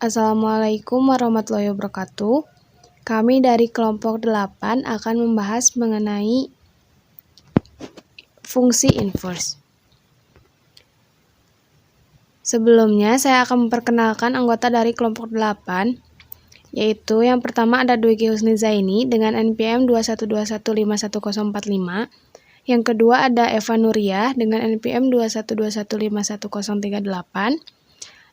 Assalamualaikum warahmatullahi wabarakatuh. Kami dari kelompok 8 akan membahas mengenai fungsi inverse. Sebelumnya, saya akan memperkenalkan anggota dari kelompok 8, yaitu yang pertama ada Dwiki Husnizaini dengan NPM 212151045. Yang kedua ada Eva Nuriyah dengan NPM 212151038.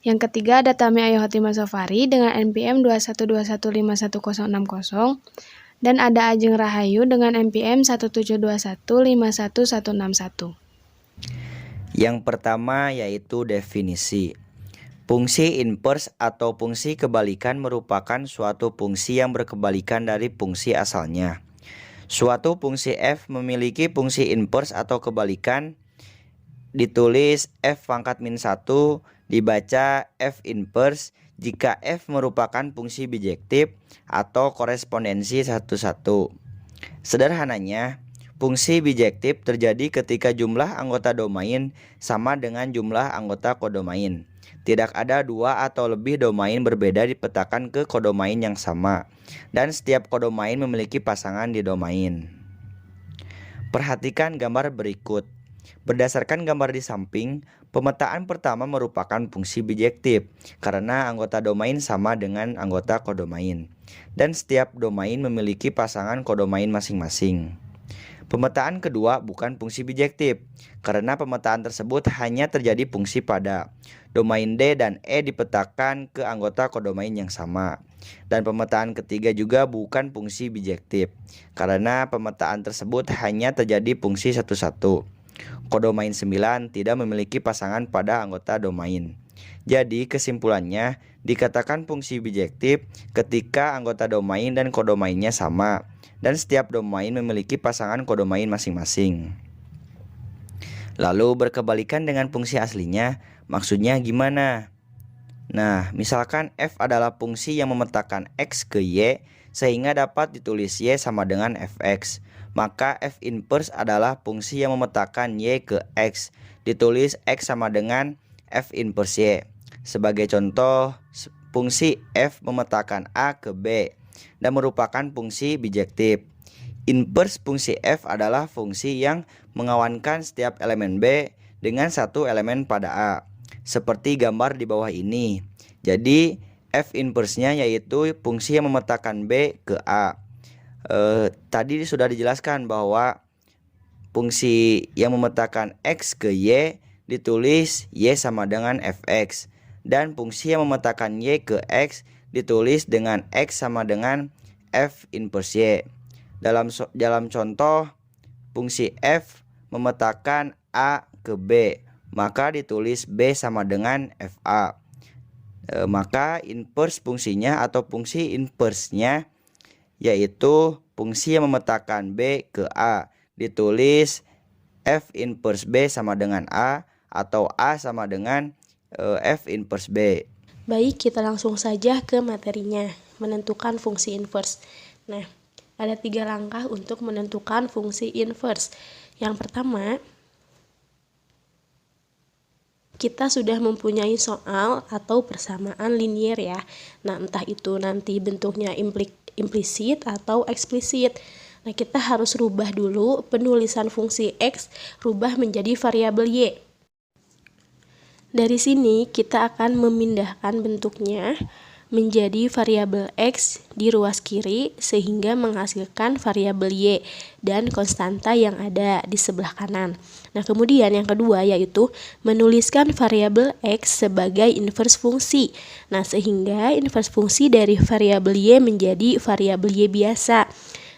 Yang ketiga ada Tami Ayu Hotima Sofari dengan NPM 212151060. Dan ada Ajeng Rahayu dengan NPM 172151161. Yang pertama yaitu definisi. Fungsi inverse atau fungsi kebalikan merupakan suatu fungsi yang berkebalikan dari fungsi asalnya. Suatu fungsi f memiliki fungsi inverse atau kebalikan, ditulis f pangkat min 1, dibaca f inverse jika f merupakan fungsi bijektif atau korespondensi 1-1. Sederhananya, fungsi bijektif terjadi ketika jumlah anggota domain sama dengan jumlah anggota kodomain. Tidak ada dua atau lebih domain berbeda dipetakan ke kodomain yang sama, dan setiap kodomain memiliki pasangan di domain. Perhatikan gambar berikut. Berdasarkan gambar di samping, pemetaan pertama merupakan fungsi bijektif karena anggota domain sama dengan anggota kodomain, dan setiap domain memiliki pasangan kodomain masing-masing. Pemetaan kedua bukan fungsi bijektif, karena pemetaan tersebut hanya terjadi fungsi pada domain D dan E dipetakan ke anggota kodomain yang sama. Dan pemetaan ketiga juga bukan fungsi bijektif, karena pemetaan tersebut hanya terjadi fungsi 1-1. Kodomain 9 tidak memiliki pasangan pada anggota domain. Jadi kesimpulannya, dikatakan fungsi bijektif ketika anggota domain dan kodomainnya sama, dan setiap domain memiliki pasangan kodomain masing-masing. Lalu berkebalikan dengan fungsi aslinya, maksudnya gimana? Nah, misalkan f adalah fungsi yang memetakan x ke y sehingga dapat ditulis y sama dengan fx. Maka f inverse adalah fungsi yang memetakan y ke x, ditulis x sama dengan f inverse y. Sebagai contoh, fungsi f memetakan a ke b dan merupakan fungsi bijektif. Inverse fungsi f adalah fungsi yang mengawankan setiap elemen b dengan satu elemen pada a, seperti gambar di bawah ini. Jadi f inverse-nya yaitu fungsi yang memetakan b ke a. Tadi sudah dijelaskan bahwa fungsi yang memetakan x ke y ditulis y sama dengan fx, dan fungsi yang memetakan y ke x ditulis dengan x sama dengan f inverse y. Dalam contoh, fungsi f memetakan a ke b, maka ditulis b sama dengan fa. Maka inverse fungsinya atau fungsi inverse-nya yaitu fungsi yang memetakan b ke a, ditulis f inverse b sama dengan a atau a sama dengan f inverse b. Baik, kita langsung saja ke materinya, menentukan fungsi inverse. Nah, ada 3 langkah untuk menentukan fungsi inverse. Yang pertama, kita sudah mempunyai soal atau persamaan linier ya. Nah, entah itu nanti bentuknya implisit atau eksplisit. Nah, kita harus rubah dulu penulisan fungsi x, rubah menjadi variabel y. Dari sini kita akan memindahkan bentuknya menjadi variabel x di ruas kiri sehingga menghasilkan variabel y dan konstanta yang ada di sebelah kanan. Nah, kemudian yang kedua yaitu menuliskan variabel x sebagai inverse fungsi. Nah, sehingga inverse fungsi dari variabel y menjadi variabel y biasa.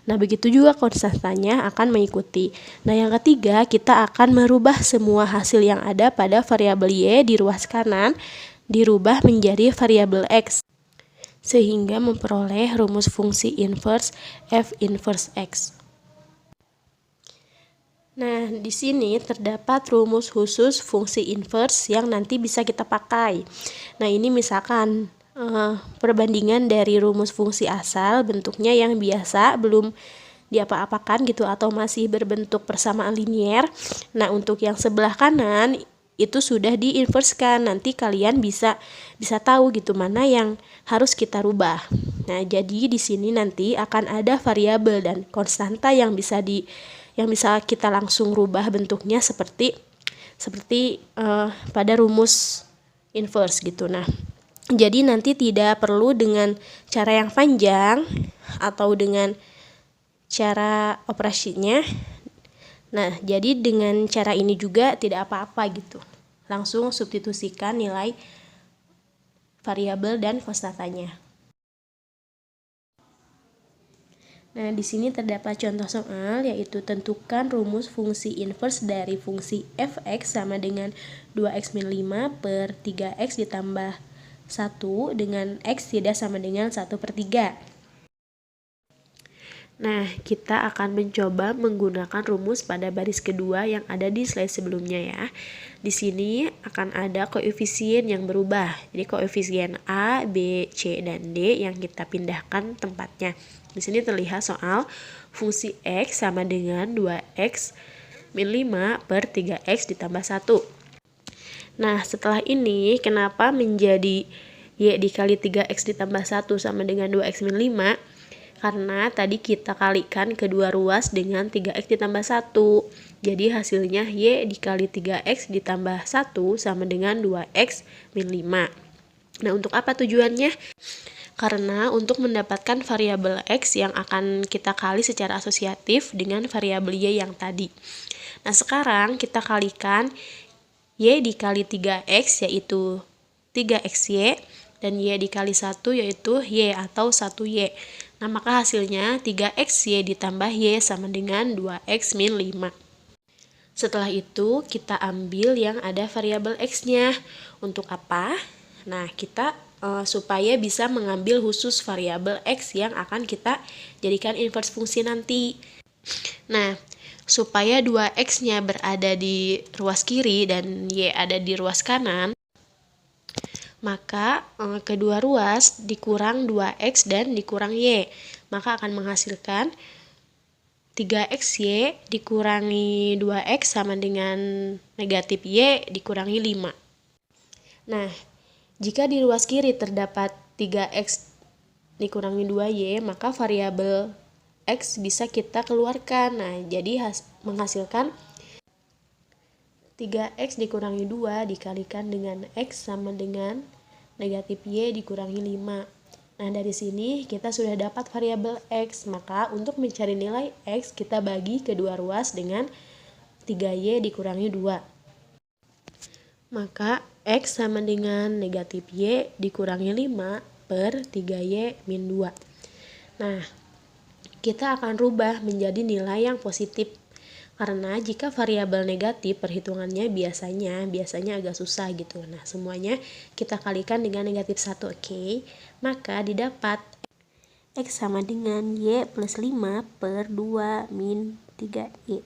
Nah, begitu juga konstantanya akan mengikuti. Nah, yang ketiga, kita akan merubah semua hasil yang ada pada variabel y di ruas kanan dirubah menjadi variabel x, sehingga memperoleh rumus fungsi inverse f inverse x. Nah, di sini terdapat rumus khusus fungsi inverse yang nanti bisa kita pakai. Nah, ini misalkan perbandingan dari rumus fungsi asal bentuknya yang biasa belum diapa-apakan gitu atau masih berbentuk persamaan linier. Nah, untuk yang sebelah kanan itu sudah diinverskan. Nanti kalian bisa tahu gitu mana yang harus kita rubah. Nah, jadi di sini nanti akan ada variabel dan konstanta yang bisa kita langsung rubah bentuknya seperti pada rumus inverse gitu. Nah, jadi nanti tidak perlu dengan cara yang panjang atau dengan cara operasinya. Nah, jadi dengan cara ini juga tidak apa-apa gitu. Langsung substitusikan nilai variabel dan konstantanya. Nah, di sini terdapat contoh soal, yaitu tentukan rumus fungsi inverse dari fungsi fx sama dengan 2x-5 per 3x ditambah 1 dengan x tidak sama dengan 1/3. Nah, kita akan mencoba menggunakan rumus pada baris kedua yang ada di slide sebelumnya ya. Di sini akan ada koefisien yang berubah. Jadi koefisien A, B, C, dan D yang kita pindahkan tempatnya. Di sini terlihat soal fungsi X sama dengan 2X min 5 per 3X ditambah 1. Nah, setelah ini kenapa menjadi Y dikali 3X ditambah 1 sama dengan 2X min 5? Karena tadi kita kalikan kedua ruas dengan 3X ditambah 1. Jadi hasilnya Y dikali 3X ditambah 1 sama dengan 2X min 5. Nah, untuk apa tujuannya? Karena untuk mendapatkan variabel X yang akan kita kali secara asosiatif dengan variabel Y yang tadi. Nah, sekarang kita kalikan Y dikali 3X yaitu 3XY dan Y dikali 1 yaitu Y atau 1Y. Nah, maka hasilnya 3XY ditambah Y sama dengan 2X min 5. Setelah itu kita ambil yang ada variabel X-nya. Untuk apa? Nah, kita supaya bisa mengambil khusus variabel X yang akan kita jadikan inverse fungsi nanti. Nah, supaya 2X-nya berada di ruas kiri dan Y ada di ruas kanan, maka kedua ruas dikurang 2X dan dikurang Y, maka akan menghasilkan 3XY dikurangi 2X sama dengan negatif Y dikurangi 5. Nah, jika di ruas kiri terdapat 3X dikurangi 2Y, maka variabel X bisa kita keluarkan. Nah, jadi menghasilkan 3X dikurangi 2 dikalikan dengan X sama dengan negatif Y dikurangi 5. Nah, dari sini kita sudah dapat variabel X. Maka untuk mencari nilai X, kita bagi kedua ruas dengan 3Y dikurangi 2. Maka X sama dengan negatif Y dikurangi 5 per 3Y min 2. Nah, kita akan rubah menjadi nilai yang positif. Karena jika variabel negatif perhitungannya biasanya agak susah gitu. Nah, semuanya kita kalikan dengan negatif 1, oke? Maka didapat X sama dengan Y plus 5 per 2 min 3Y.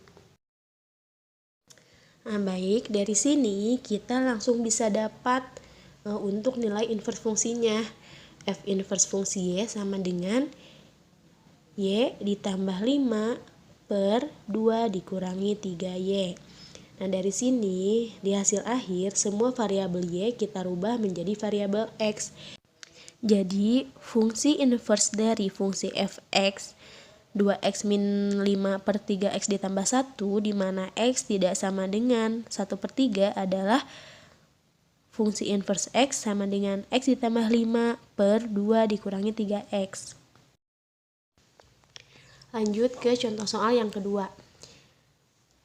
Nah, baik, dari sini kita langsung bisa dapat untuk nilai inverse fungsinya. F inverse fungsi Y sama dengan Y ditambah 5 per 2 dikurangi 3Y. Nah, dari sini di hasil akhir semua variabel Y kita rubah menjadi variabel X. Jadi fungsi inverse dari fungsi fx 2x min 5 per 3x ditambah 1 di mana x tidak sama dengan 1/3 adalah fungsi inverse x sama dengan x ditambah 5 per 2 dikurangi 3x. Lanjut ke contoh soal yang kedua.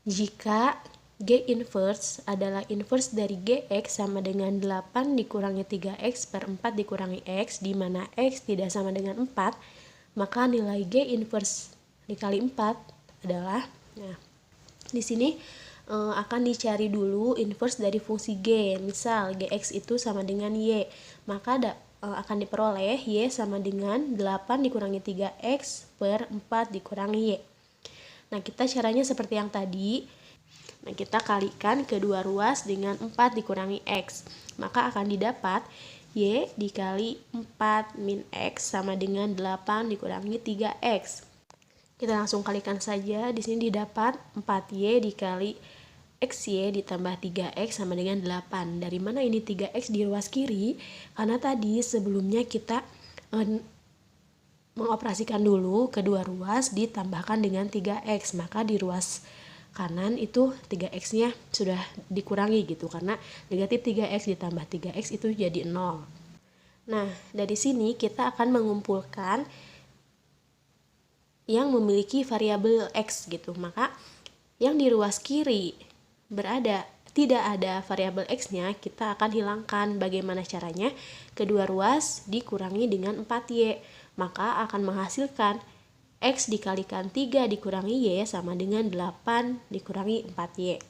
Jika G inverse adalah inverse dari Gx sama dengan 8 dikurangi 3x per 4 dikurangi x di mana x tidak sama dengan 4, maka nilai G inverse dikali 4 adalah, nah, di sini akan dicari dulu inverse dari fungsi G. Misal Gx itu sama dengan Y, maka akan diperoleh Y sama dengan 8 dikurangi 3x per 4 dikurangi Y. Nah, kita caranya seperti yang tadi. Nah, kita kalikan kedua ruas dengan 4 dikurangi x. Maka akan didapat Y dikali 4 min X sama dengan 8 dikurangi 3X. Kita langsung kalikan saja. Di sini didapat 4Y dikali XY ditambah 3X sama dengan 8. Dari mana ini 3X di ruas kiri? Karena tadi sebelumnya kita mengoperasikan dulu kedua ruas ditambahkan dengan 3X. Maka di ruas kanan itu 3X-nya sudah dikurangi gitu. Karena negatif 3X ditambah 3X itu jadi 0. Nah, dari sini kita akan mengumpulkan yang memiliki variabel X gitu. Maka yang di ruas kiri tidak ada variabel X-nya, kita akan hilangkan. Bagaimana caranya? Kedua ruas dikurangi dengan 4Y, maka akan menghasilkan X dikalikan 3 dikurangi Y sama dengan 8 dikurangi 4Y.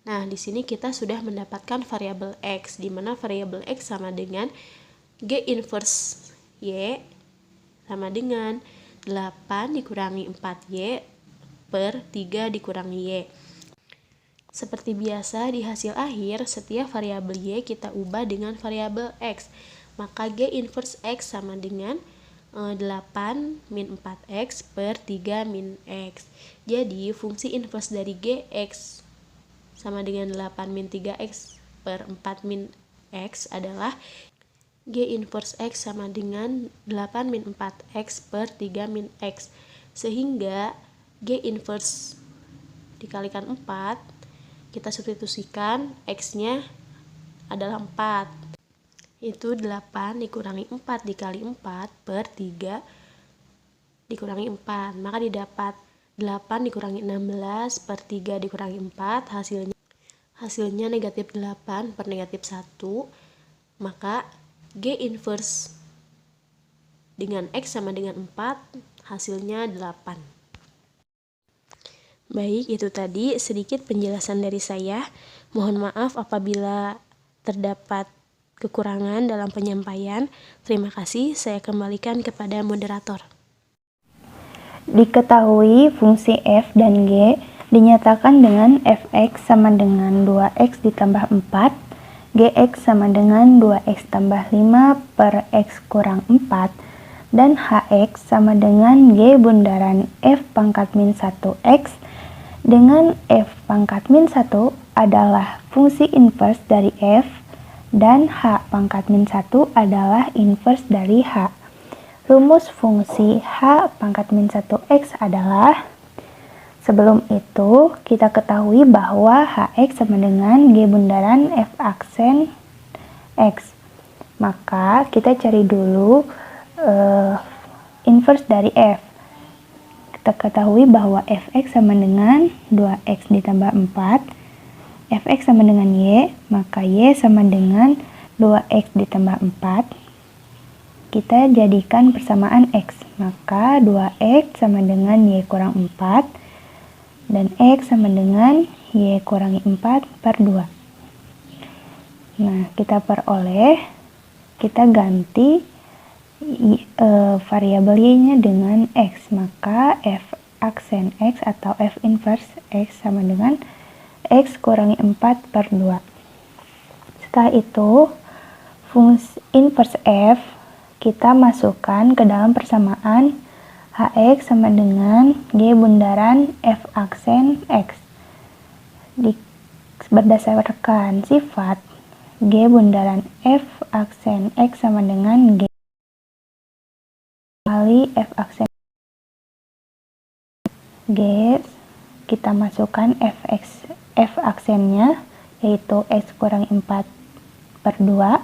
Nah, di sini kita sudah mendapatkan variabel X, di mana variabel X sama dengan G inverse Y sama dengan 8 dikurangi 4Y per 3 dikurangi Y. Seperti biasa di hasil akhir, setiap variabel Y kita ubah dengan variabel X. Maka G inverse X sama dengan 8 min 4X per 3 min X. Jadi fungsi inverse dari Gx sama dengan 8 min 3X per 4 min X adalah G inverse X sama dengan 8 min 4X per 3 min X. Sehingga G inverse dikalikan 4, kita substitusikan X-nya adalah 4. Itu 8 dikurangi 4 dikali 4 per 3 dikurangi 4. Maka didapat 8 dikurangi 16 per 3 dikurangi 4. Hasilnya negatif 8 per negatif 1. Maka G inverse dengan X sama dengan 4, hasilnya 8. Baik, itu tadi sedikit penjelasan dari saya. Mohon maaf apabila terdapat kekurangan dalam penyampaian. Terima kasih, saya kembalikan kepada moderator. Diketahui fungsi f dan g dinyatakan dengan fx sama dengan 2x ditambah 4, gx sama dengan 2x tambah 5 per x kurang 4, dan hx sama dengan g bundaran f pangkat min 1x, dengan f pangkat min 1 adalah fungsi inverse dari f, dan h pangkat min 1 adalah inverse dari h. Rumus fungsi h pangkat min 1x adalah, sebelum itu kita ketahui bahwa hx sama dengan g bundaran f aksen x. Maka kita cari dulu inverse dari f. Kita ketahui bahwa fx sama dengan 2x ditambah 4, fx sama dengan y, maka y sama dengan 2x ditambah 4. Kita jadikan persamaan x, maka 2x sama dengan y kurang 4, dan x sama dengan y kurangi 4 per 2. Nah, kita peroleh, kita ganti variabel y-nya dengan x, maka f aksen x atau f inverse x sama dengan x kurangi 4 per 2. Setelah itu, fungsi inverse f kita masukkan ke dalam persamaan hx sama dengan g bundaran f aksen x. Berdasarkan sifat, g bundaran f aksen x sama dengan g kali f aksen g, kita masukkan f aksennya yaitu x kurangi 4 per 2.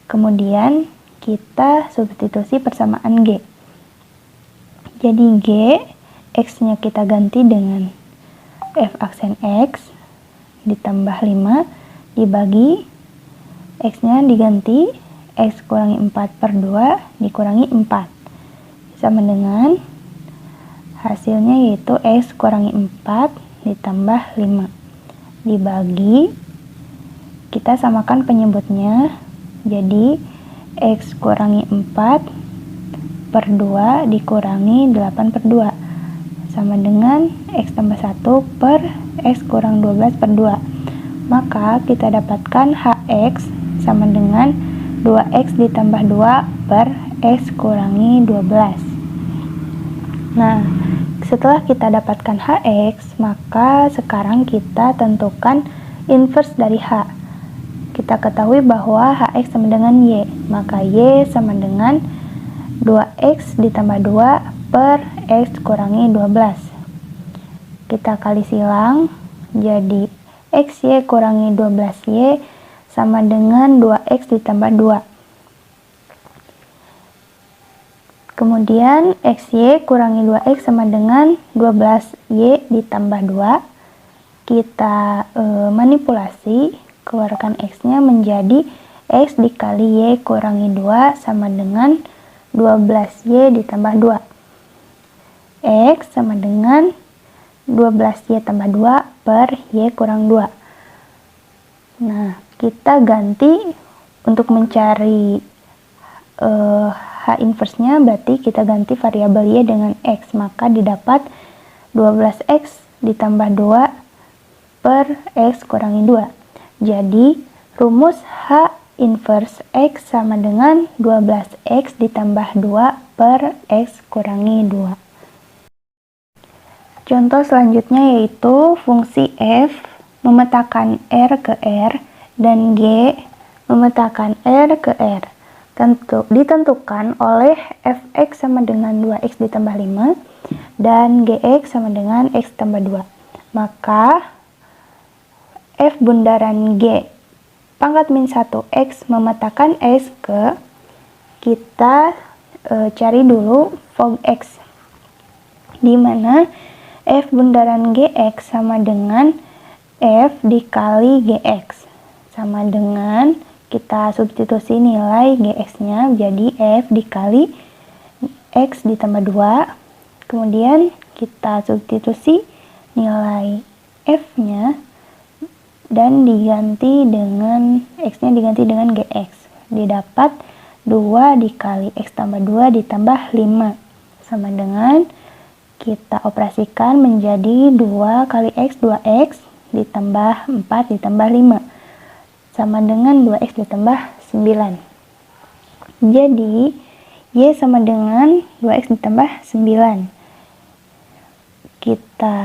Kemudian kita substitusi persamaan g. Jadi g, x-nya kita ganti dengan f aksen x ditambah 5 dibagi x-nya diganti x kurangi 4 per 2 dikurangi 4 sama dengan hasilnya yaitu x kurangi 4 ditambah 5 dibagi, kita samakan penyebutnya, jadi x kurangi 4 per 2 dikurangi 8 per 2 sama dengan x tambah 1 per x kurang 12 per 2. Maka kita dapatkan hx sama dengan 2x ditambah 2 per x kurangi 12. Nah, setelah kita dapatkan Hx, maka sekarang kita tentukan inverse dari H. Kita ketahui bahwa Hx sama dengan Y, maka Y sama dengan 2x ditambah 2 per x kurangi 12. Kita kali silang, jadi xy kurangi 12y sama dengan 2x ditambah 2. Kemudian xy kurangi 2x sama dengan 12y ditambah 2. Kita manipulasi, keluarkan x-nya menjadi x dikali y kurangi 2 sama dengan 12y ditambah 2. X sama dengan 12y tambah 2 per y kurang 2. Nah, kita ganti untuk mencari H inverse-nya, berarti kita ganti variabel y dengan x, maka didapat 12x ditambah 2 per x kurangi 2. Jadi, rumus H inverse x sama dengan 12x ditambah 2 per x kurangi 2. Contoh selanjutnya yaitu fungsi f memetakan r ke r dan g memetakan r ke r. Ditentukan oleh fx sama dengan 2x ditambah 5 dan gx sama dengan x tambah 2. Maka f bundaran g pangkat min 1 x memetakan s ke, kita cari dulu fog x, di mana f bundaran gx sama dengan f dikali gx, sama dengan kita substitusi nilai gx-nya jadi f dikali x ditambah 2. Kemudian kita substitusi nilai f-nya dan diganti dengan x-nya diganti dengan gx. Didapat 2 dikali x tambah 2 ditambah 5 sama dengan kita operasikan menjadi 2 kali x 2x ditambah 4 ditambah 5 sama dengan 2x ditambah 9. Jadi, y sama dengan 2x ditambah 9. Kita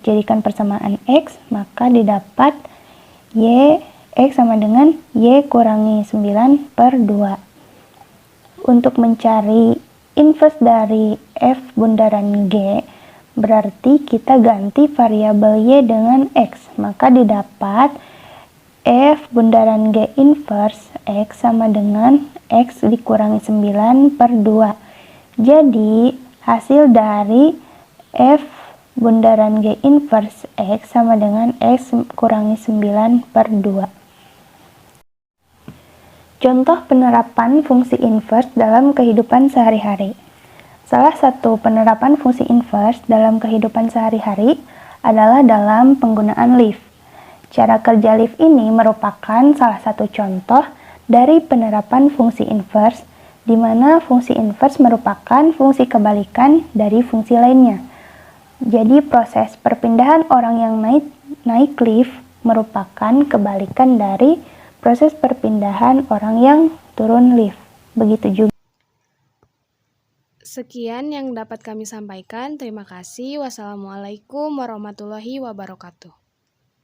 jadikan persamaan x, maka didapat x sama dengan y kurangi 9 per 2. Untuk mencari inverse dari f bundaran g, berarti kita ganti variabel y dengan x, maka didapat f bundaran g inverse x sama dengan x dikurangi 9 per 2. Jadi, hasil dari f bundaran g inverse x sama dengan x kurangi 9 per 2. Contoh penerapan fungsi inverse dalam kehidupan sehari-hari. Salah satu penerapan fungsi inverse dalam kehidupan sehari-hari adalah dalam penggunaan lift. Cara kerja lift ini merupakan salah satu contoh dari penerapan fungsi inverse, di mana fungsi inverse merupakan fungsi kebalikan dari fungsi lainnya. Jadi proses perpindahan orang yang naik lift merupakan kebalikan dari proses perpindahan orang yang turun lift. Begitu juga. Sekian yang dapat kami sampaikan. Terima kasih. Wassalamualaikum warahmatullahi wabarakatuh.